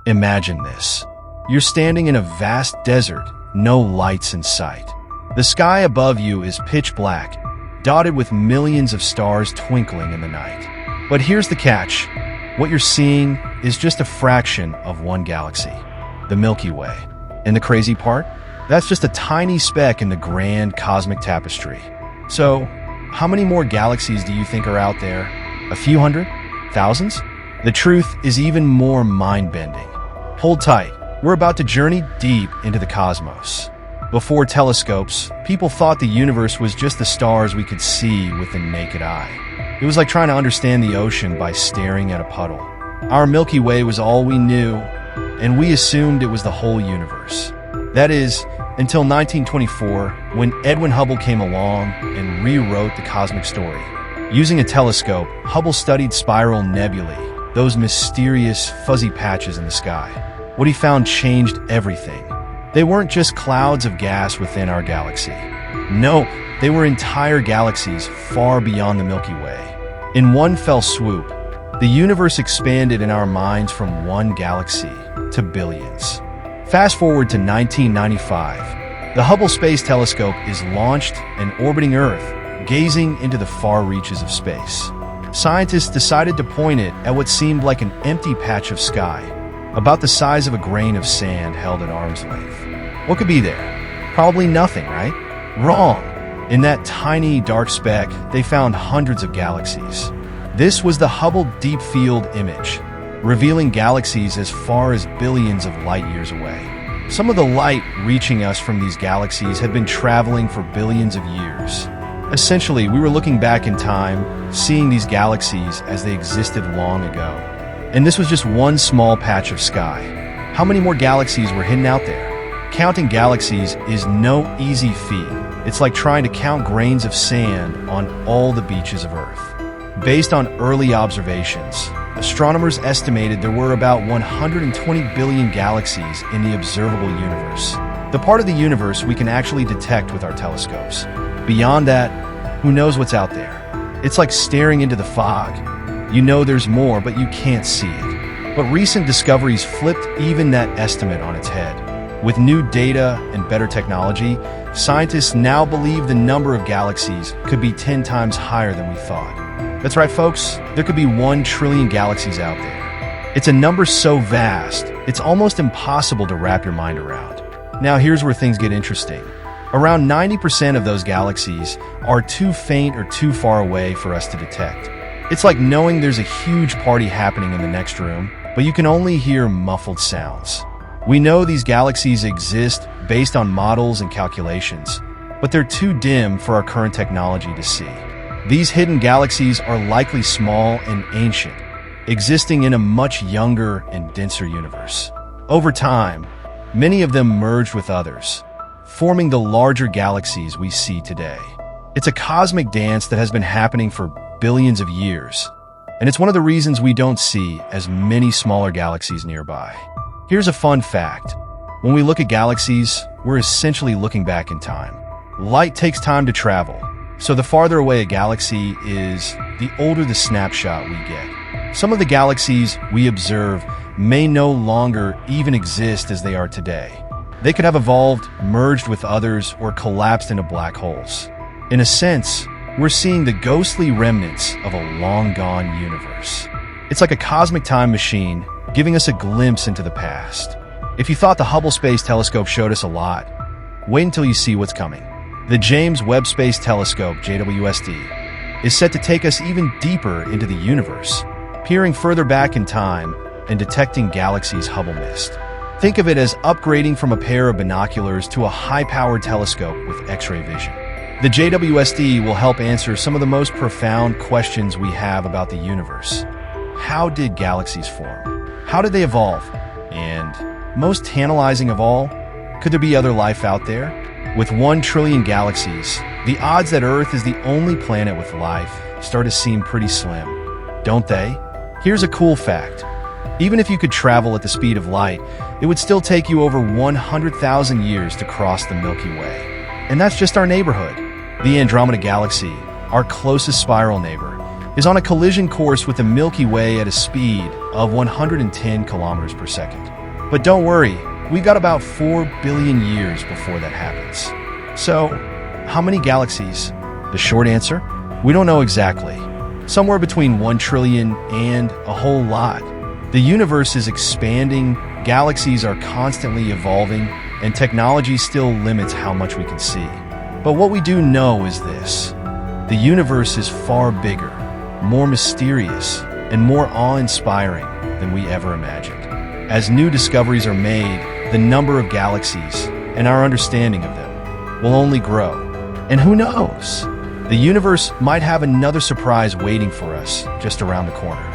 Imagine this. You're standing in a vast desert, no lights in sight. The sky above you is pitch black, dotted with millions of stars twinkling in the night. But here's the catch. What you're seeing is just a fraction of one galaxy, the Milky Way. And the crazy part? That's just a tiny speck in the grand cosmic tapestry. So, how many more galaxies do you think are out there? A few hundred? Thousands? The truth is even more mind-bending. Hold tight. We're about to journey deep into the cosmos. Before telescopes, people thought the universe was just the stars we could see with the naked eye. It was like trying to understand the ocean by staring at a puddle. Our Milky Way was all we knew, and we assumed it was the whole universe. That is, until 1924, when Edwin Hubble came along and rewrote the cosmic story. Using a telescope, Hubble studied spiral nebulae, those mysterious, fuzzy patches in the sky. What he found changed everything. They weren't just clouds of gas within our galaxy. No, they were entire galaxies far beyond the Milky Way. In one fell swoop, the universe expanded in our minds from one galaxy to billions. Fast forward to 1995. The Hubble Space Telescope is launched and orbiting Earth, gazing into the far reaches of space. Scientists decided to point it at what seemed like an empty patch of sky, about the size of a grain of sand held at arm's length. What could be there? Probably nothing, right? Wrong. In that tiny, dark speck, they found hundreds of galaxies. This was the Hubble Deep Field image, revealing galaxies as far as billions of light years away. Some of the light reaching us from these galaxies had been traveling for billions of years. Essentially, we were looking back in time, seeing these galaxies as they existed long ago. And this was just one small patch of sky. How many more galaxies were hidden out there? Counting galaxies is no easy feat. It's like trying to count grains of sand on all the beaches of Earth. Based on early observations, astronomers estimated there were about 120 billion galaxies in the observable universe, the part of the universe we can actually detect with our telescopes. Beyond that, who knows what's out there? It's like staring into the fog. You know there's more, but you can't see it. But recent discoveries flipped even that estimate on its head. With new data and better technology, scientists now believe the number of galaxies could be 10 times higher than we thought. That's right, folks. There could be 1 trillion galaxies out there. It's a number so vast, it's almost impossible to wrap your mind around. Now here's where things get interesting. Around 90% of those galaxies are too faint or too far away for us to detect. It's like knowing there's a huge party happening in the next room, but you can only hear muffled sounds. We know these galaxies exist based on models and calculations, but they're too dim for our current technology to see. These hidden galaxies are likely small and ancient, existing in a much younger and denser universe. Over time, many of them merged with others, forming the larger galaxies we see today. It's a cosmic dance that has been happening for billions of years, and it's one of the reasons we don't see as many smaller galaxies nearby. Here's a fun fact. When we look at galaxies, we're essentially looking back in time. Light takes time to travel, so the farther away a galaxy is, the older the snapshot we get. Some of the galaxies we observe may no longer even exist as they are today. They could have evolved, merged with others, or collapsed into black holes. In a sense, we're seeing the ghostly remnants of a long-gone universe. It's like a cosmic time machine, giving us a glimpse into the past. If you thought the Hubble Space Telescope showed us a lot, wait until you see what's coming. The James Webb Space Telescope, JWST, is set to take us even deeper into the universe, peering further back in time and detecting galaxies' Hubble mist. Think of it as upgrading from a pair of binoculars to a high-powered telescope with X-ray vision. The JWST will help answer some of the most profound questions we have about the universe. How did galaxies form? How did they evolve? And, most tantalizing of all, could there be other life out there? With 1 trillion galaxies, the odds that Earth is the only planet with life start to seem pretty slim, don't they? Here's a cool fact. Even if you could travel at the speed of light, it would still take you over 100,000 years to cross the Milky Way. And that's just our neighborhood. The Andromeda Galaxy, our closest spiral neighbor, is on a collision course with the Milky Way at a speed of 110 kilometers per second. But don't worry, we got about 4 billion years before that happens. So, how many galaxies? The short answer? We don't know exactly. Somewhere between 1 trillion and a whole lot. The universe is expanding, galaxies are constantly evolving, and technology still limits how much we can see. But what we do know is this: the universe is far bigger, more mysterious, and more awe-inspiring than we ever imagined. As new discoveries are made, the number of galaxies and our understanding of them will only grow. And who knows? The universe might have another surprise waiting for us just around the corner.